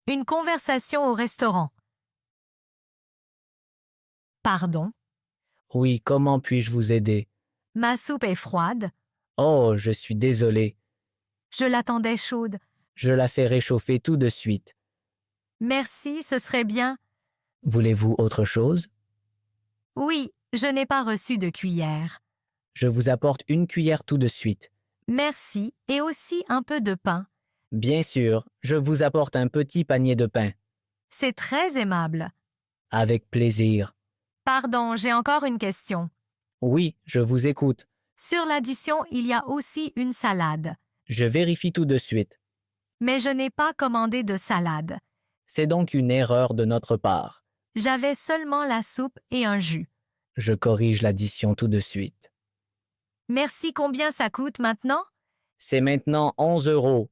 Une conversation au restaurant. Pardon, Oui, comment puis-je vous aider? ma soupe est froide. Oh, je suis désolé. Je l'attendais chaude. Je la fais réchauffer tout de suite. Merci, ce serait bien. Voulez-vous autre chose? Oui, je n'ai pas reçu de cuillère. Je vous apporte une cuillère tout de suite. Merci, et aussi un peu de pain. Bien sûr, je vous apporte un petit panier de pain. C'est très aimable. Avec plaisir. Pardon, j'ai encore une question. Oui, je vous écoute. Sur l'addition, il y a aussi une salade. Je vérifie tout de suite. Mais je n'ai pas commandé de salade. C'est donc une erreur de notre part. J'avais seulement la soupe et un jus. Je corrige l'addition tout de suite. Merci, combien ça coûte maintenant? C'est maintenant 11 euros.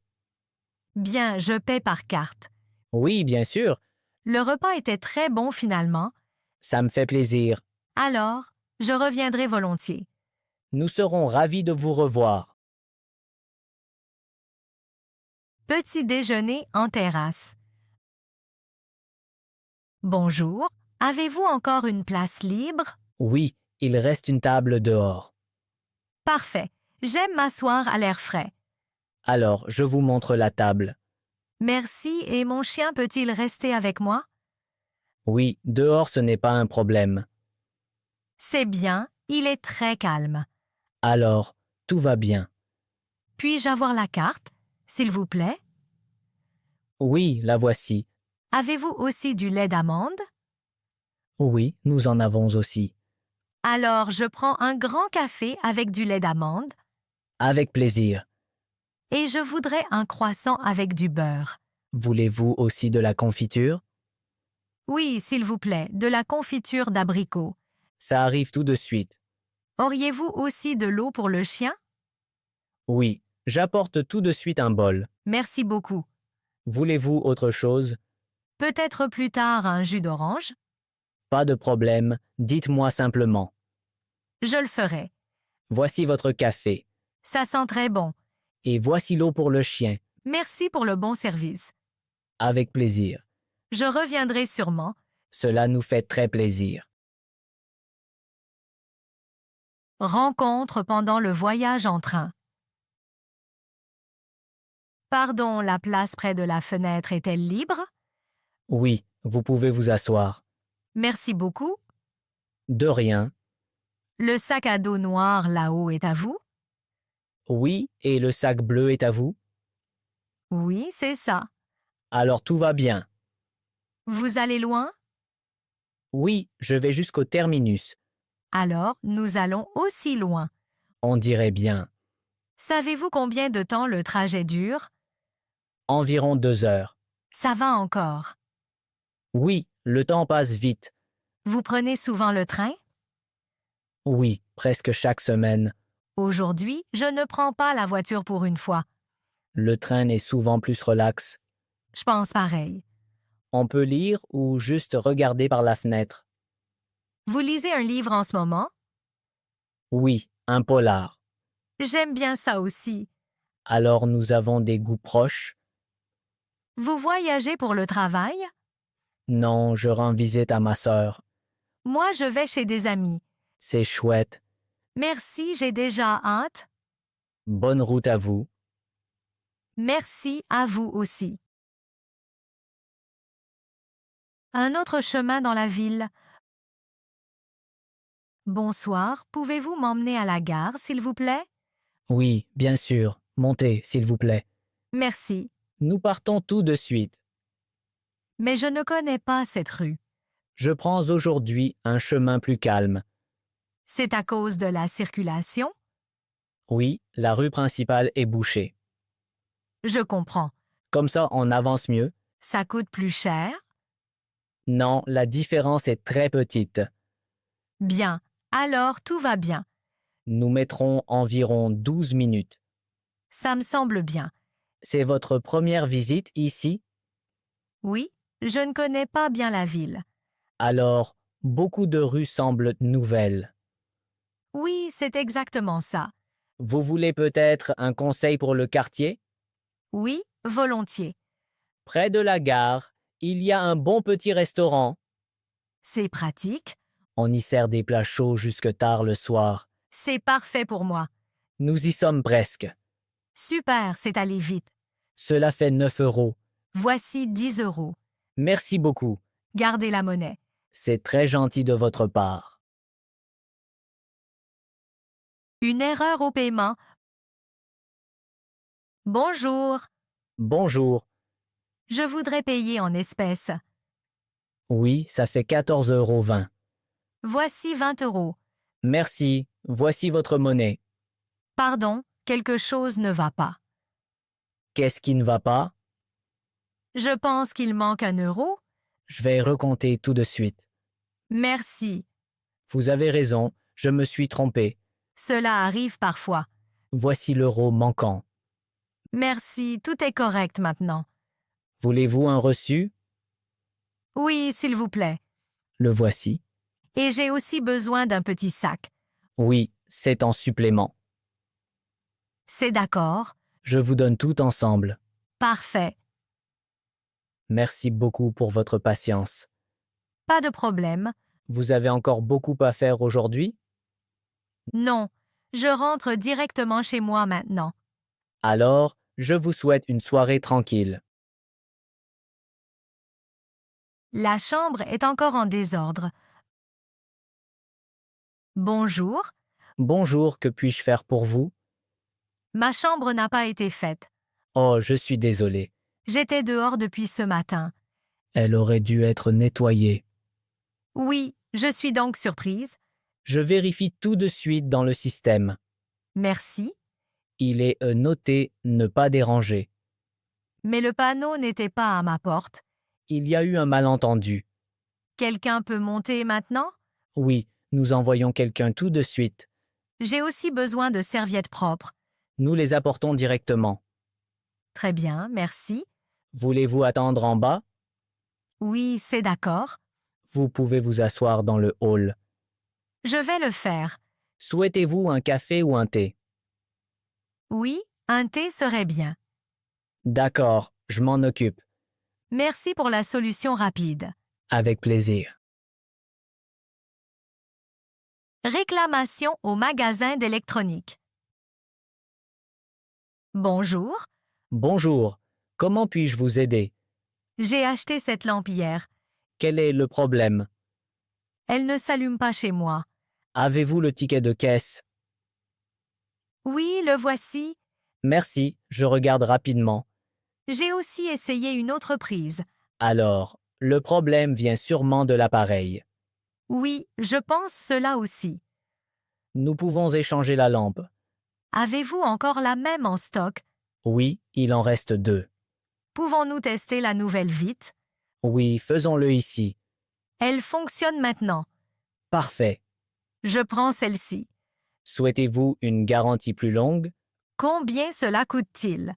Bien, je paie par carte. Oui, bien sûr, Le repas était très bon finalement. ça me fait plaisir. Alors, je reviendrai volontiers. Nous serons ravis de vous revoir. Petit déjeuner en terrasse. Bonjour, avez-vous encore une place libre? Oui, il reste une table dehors. Parfait, j'aime m'asseoir à l'air frais. Alors, je vous montre la table. Merci, et mon chien peut-il rester avec moi? Oui, dehors ce n'est pas un problème. C'est bien, il est très calme. Alors, tout va bien. Puis-je avoir la carte, s'il vous plaît? Oui, la voici. Avez-vous aussi du lait d'amande? Oui, nous en avons aussi. Alors, je prends un grand café avec du lait d'amande Avec plaisir. et je voudrais un croissant avec du beurre. Voulez-vous aussi de la confiture? Oui, s'il vous plaît, de la confiture d'abricot. Ça arrive tout de suite. Auriez-vous aussi de l'eau pour le chien? Oui, j'apporte tout de suite un bol. Merci beaucoup. Voulez-vous autre chose? Peut-être plus tard un jus d'orange? Pas de problème, dites-moi simplement. Je le ferai. Voici votre café. Ça sent très bon. Et voici l'eau pour le chien. Merci pour le bon service. Avec plaisir. Je reviendrai sûrement. Cela nous fait très plaisir. Rencontre pendant le voyage en train. Pardon, la place près de la fenêtre est-elle libre? Oui, vous pouvez vous asseoir. Merci beaucoup. De rien. Le sac à dos noir là-haut est à vous? Oui, et le sac bleu est à vous? Oui, c'est ça. Alors tout va bien. Vous allez loin? Oui, je vais jusqu'au terminus. Alors, nous allons aussi loin. On dirait bien. Savez-vous combien de temps le trajet dure? Environ 2 heures. Ça va encore. Oui, le temps passe vite. Vous prenez souvent le train? Oui, presque chaque semaine. Aujourd'hui, je ne prends pas la voiture pour une fois. Le train est souvent plus relax. Je pense pareil. On peut lire ou juste regarder par la fenêtre. Vous lisez un livre en ce moment? Oui, un polar. J'aime bien ça aussi. Alors nous avons des goûts proches. Vous voyagez pour le travail? Non, je rends visite à ma sœur. Moi, je vais chez des amis. C'est chouette. Merci, j'ai déjà hâte. Bonne route à vous. Merci à vous aussi. Un autre chemin dans la ville. Bonsoir, pouvez-vous m'emmener à la gare, s'il vous plaît? Oui, bien sûr. Montez, s'il vous plaît. Merci. Nous partons tout de suite. Mais je ne connais pas cette rue. Je prends aujourd'hui un chemin plus calme. C'est à cause de la circulation? Oui, la rue principale est bouchée. Je comprends. Comme ça, on avance mieux. Ça coûte plus cher? Non, la différence est très petite. Bien. Alors, tout va bien. Nous mettrons environ 12 minutes. Ça me semble bien. C'est votre première visite ici? Oui, je ne connais pas bien la ville. Alors, beaucoup de rues semblent nouvelles. Oui, c'est exactement ça. Vous voulez peut-être un conseil pour le quartier? Oui, volontiers. Près de la gare, il y a un bon petit restaurant. C'est pratique. On y sert des plats chauds jusque tard le soir. C'est parfait pour moi. Nous y sommes presque. Super, c'est allé vite. Cela fait 9 euros. Voici 10 euros. Merci beaucoup. Gardez la monnaie. C'est très gentil de votre part. Une erreur au paiement. Bonjour. Bonjour. Je voudrais payer en espèces. Oui, ça fait 14,20 €. Voici 20 euros. Merci. Voici votre monnaie. Pardon, quelque chose ne va pas. Qu'est-ce qui ne va pas? Je pense qu'il manque 1 euro. Je vais recompter tout de suite. Merci. Vous avez raison, je me suis trompé. Cela arrive parfois. Voici l'euro manquant. Merci, tout est correct maintenant. Voulez-vous un reçu? Oui, s'il vous plaît. Le voici. Et j'ai aussi besoin d'un petit sac. Oui, c'est en supplément. C'est d'accord. Je vous donne tout ensemble. Parfait. Merci beaucoup pour votre patience. Pas de problème. Vous avez encore beaucoup à faire aujourd'hui? Non, je rentre directement chez moi maintenant. Alors, je vous souhaite une soirée tranquille. La chambre est encore en désordre. Bonjour. Bonjour, que puis-je faire pour vous? Ma chambre n'a pas été faite. Oh, je suis désolé. J'étais dehors depuis ce matin. Elle aurait dû être nettoyée. Oui, je suis donc surprise. Je vérifie tout de suite dans le système. Merci. Il est noté ne pas déranger. Mais le panneau n'était pas à ma porte. Il y a eu un malentendu. Quelqu'un peut monter maintenant? Oui, nous envoyons quelqu'un tout de suite. J'ai aussi besoin de serviettes propres. Nous les apportons directement. Très bien, merci. Voulez-vous attendre en bas? Oui, c'est d'accord. Vous pouvez vous asseoir dans le hall. Je vais le faire. Souhaitez-vous un café ou un thé? Oui, un thé serait bien. D'accord, je m'en occupe. Merci pour la solution rapide. Avec plaisir. Réclamation au magasin d'électronique. Bonjour, Bonjour, comment puis-je vous aider? j'ai acheté cette lampe hier. Quel est le problème? Elle ne s'allume pas chez moi. Avez-vous le ticket de caisse? Oui, le voici. Merci, je regarde rapidement. J'ai aussi essayé une autre prise. Alors, le problème vient sûrement de l'appareil. Oui, je pense cela aussi. Nous pouvons échanger la lampe. Avez-vous encore la même en stock? Oui, il en reste 2. Pouvons-nous tester la nouvelle vite? Oui, faisons-le ici. Elle fonctionne maintenant. Parfait. Je prends celle-ci. Souhaitez-vous une garantie plus longue? Combien cela coûte-t-il?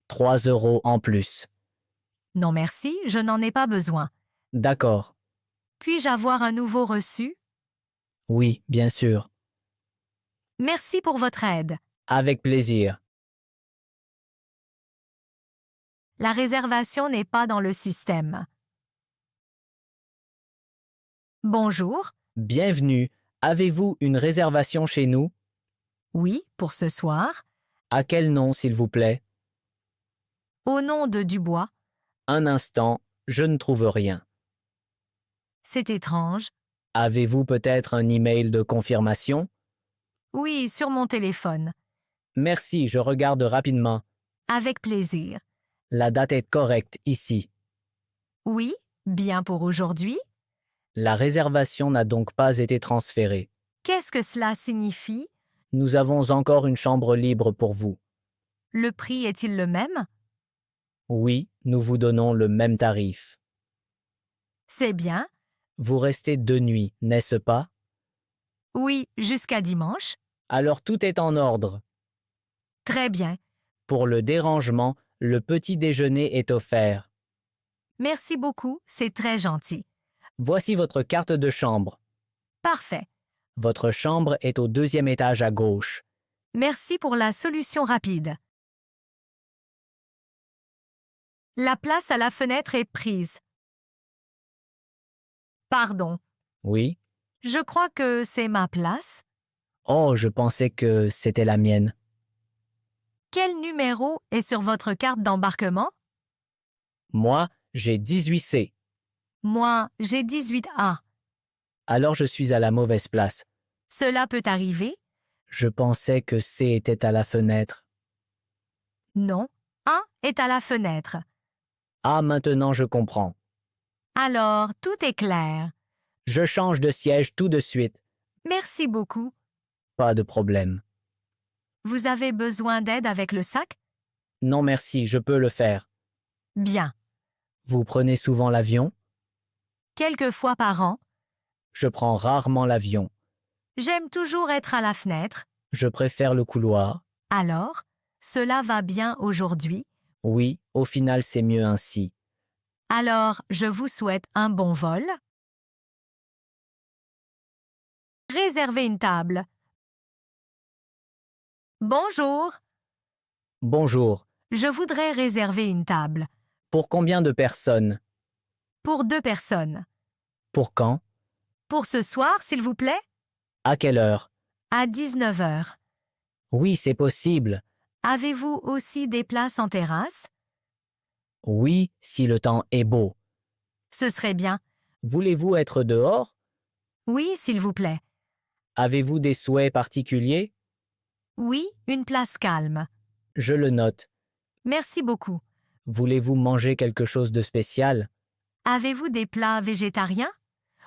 3 € en plus. Non merci, je n'en ai pas besoin. D'accord. Puis-je avoir un nouveau reçu? Oui, bien sûr. Merci pour votre aide. Avec plaisir. La réservation n'est pas dans le système. Bonjour. Bienvenue. Avez-vous une réservation chez nous? Oui, pour ce soir. À quel nom, s'il vous plaît? Au nom de Dubois. Un instant, je ne trouve rien. C'est étrange. Avez-vous peut-être un email de confirmation? Oui, sur mon téléphone. Merci, je regarde rapidement. Avec plaisir. La date est correcte ici. Oui, bien pour aujourd'hui. La réservation n'a donc pas été transférée. Qu'est-ce que cela signifie? Nous avons encore une chambre libre pour vous. Le prix est-il le même? Oui, nous vous donnons le même tarif. C'est bien. Vous restez 2 nuits, n'est-ce pas? Oui, jusqu'à dimanche. Alors tout est en ordre. Très bien. Pour le dérangement, le petit déjeuner est offert. Merci beaucoup, c'est très gentil. Voici votre carte de chambre. Parfait. Votre chambre est au 2e étage à gauche. Merci pour la solution rapide. La place à la fenêtre est prise. Pardon, Oui. je crois que c'est ma place. Oh, je pensais que c'était la mienne. Quel numéro est sur votre carte d'embarquement? Moi, j'ai 18C. Moi, j'ai 18A. Alors je suis à la mauvaise place. Cela peut arriver? Je pensais que C était à la fenêtre. Non. A est à la fenêtre. Ah, maintenant je comprends. Alors, tout est clair. Je change de siège tout de suite. Merci beaucoup. Pas de problème. Vous avez besoin d'aide avec le sac? Non merci, je peux le faire. Bien. Vous prenez souvent l'avion? Quelques fois par an, Je prends rarement l'avion. j'aime toujours être à la fenêtre. Je préfère le couloir. Alors, cela va bien aujourd'hui? Oui, au final c'est mieux ainsi. Alors, je vous souhaite un bon vol. Réservez une table. Bonjour, Bonjour. je voudrais réserver une table. Pour combien de personnes? Pour 2 personnes. Pour quand? Pour ce soir, s'il vous plaît? À quelle heure? À 19 heures. Oui, c'est possible. Avez-vous aussi des places en terrasse? Oui, si le temps est beau. Ce serait bien. Voulez-vous être dehors? Oui, s'il vous plaît. Avez-vous des souhaits particuliers? Oui, une place calme. Je le note. Merci beaucoup. Voulez-vous manger quelque chose de spécial? Avez-vous des plats végétariens?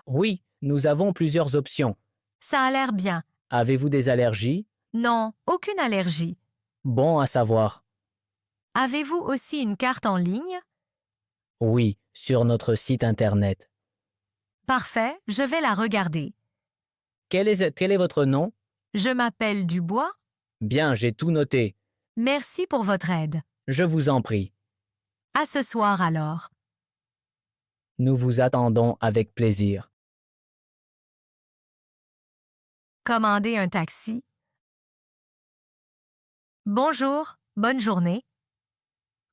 Oui, nous avons plusieurs options. Ça a l'air bien. Avez-vous des allergies? Non, aucune allergie. Bon à savoir. Avez-vous aussi une carte en ligne? Oui, sur notre site internet. Parfait, je vais la regarder. Quel est votre nom? Je m'appelle Dubois. Bien, j'ai tout noté. Merci pour votre aide. Je vous en prie. À ce soir alors. Nous vous attendons avec plaisir. Commandez un taxi. Bonjour, bonne journée.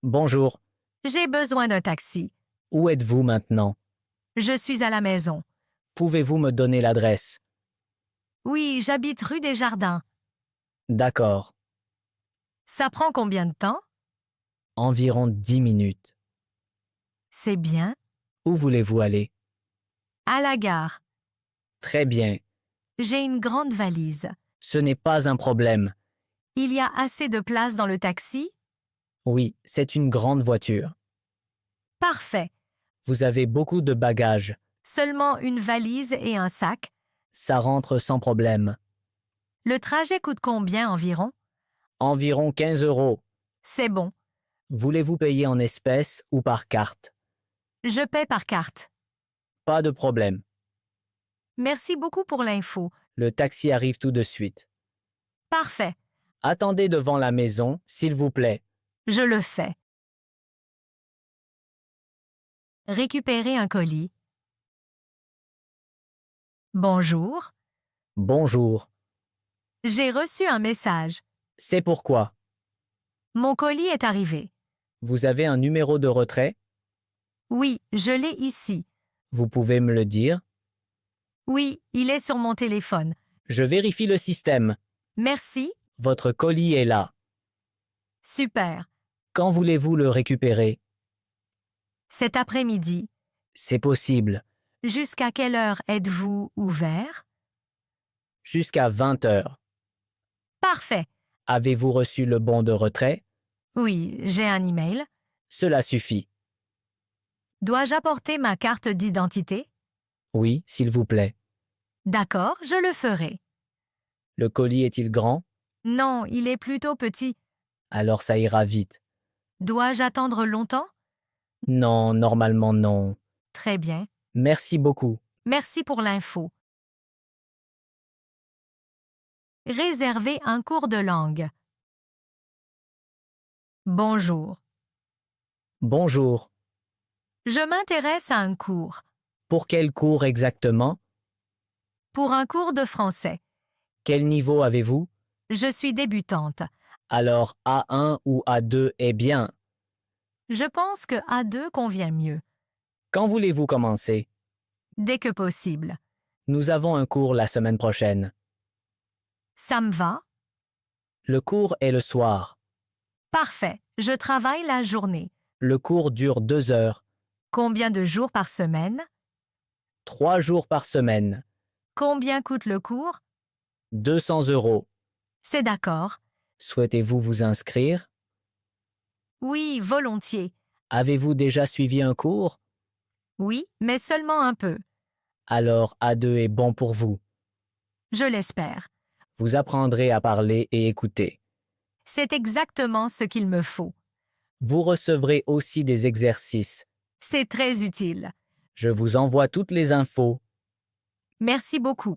Bonjour. J'ai besoin d'un taxi. Où êtes-vous maintenant? Je suis à la maison. Pouvez-vous me donner l'adresse? Oui, j'habite rue des Jardins. D'accord. Ça prend combien de temps? Environ 10 minutes. C'est bien. Où voulez-vous aller? À la gare. Très bien. J'ai une grande valise. Ce n'est pas un problème. Il y a assez de place dans le taxi? Oui, c'est une grande voiture. Parfait. Vous avez beaucoup de bagages. Seulement une valise et un sac. Ça rentre sans problème. Le trajet coûte combien environ? Environ 15 euros. C'est bon. Voulez-vous payer en espèces ou par carte? Je paie par carte. Pas de problème. Merci beaucoup pour l'info. Le taxi arrive tout de suite. Parfait. Attendez devant la maison, s'il vous plaît. Je le fais. Récupérer un colis. Bonjour. Bonjour. J'ai reçu un message. C'est pourquoi. Mon colis est arrivé. Vous avez un numéro de retrait? Oui, je l'ai ici. Vous pouvez me le dire? Oui, il est sur mon téléphone. Je vérifie le système. Merci. Votre colis est là. Super. Quand voulez-vous le récupérer? Cet après-midi. C'est possible. Jusqu'à quelle heure êtes-vous ouvert? Jusqu'à 20 heures. Parfait. Avez-vous reçu le bon de retrait? Oui, j'ai un email. Cela suffit. Dois-je apporter ma carte d'identité? Oui, s'il vous plaît. D'accord, je le ferai. Le colis est-il grand? Non, il est plutôt petit. Alors ça ira vite. Dois-je attendre longtemps? Non, normalement non. Très bien. Merci beaucoup. Merci pour l'info. Réserver un cours de langue. Bonjour. Bonjour. Je m'intéresse à un cours. Pour quel cours exactement? Pour un cours de français. Quel niveau avez-vous? Je suis débutante. Alors A1 ou A2 est bien. Je pense que A2 convient mieux. Quand voulez-vous commencer? Dès que possible. Nous avons un cours la semaine prochaine. Ça me va? Le cours est le soir. Parfait. Je travaille la journée. Le cours dure 2 heures, Combien de jours par semaine? 3 jours par semaine, Combien coûte le cours? 200 €. C'est d'accord. Souhaitez-vous vous inscrire? Oui, volontiers. Avez-vous déjà suivi un cours? Oui, mais seulement un peu. Alors A2 est bon pour vous. Je l'espère. Vous apprendrez à parler et écouter. C'est exactement ce qu'il me faut. Vous recevrez aussi des exercices. C'est très utile. Je vous envoie toutes les infos. Merci beaucoup.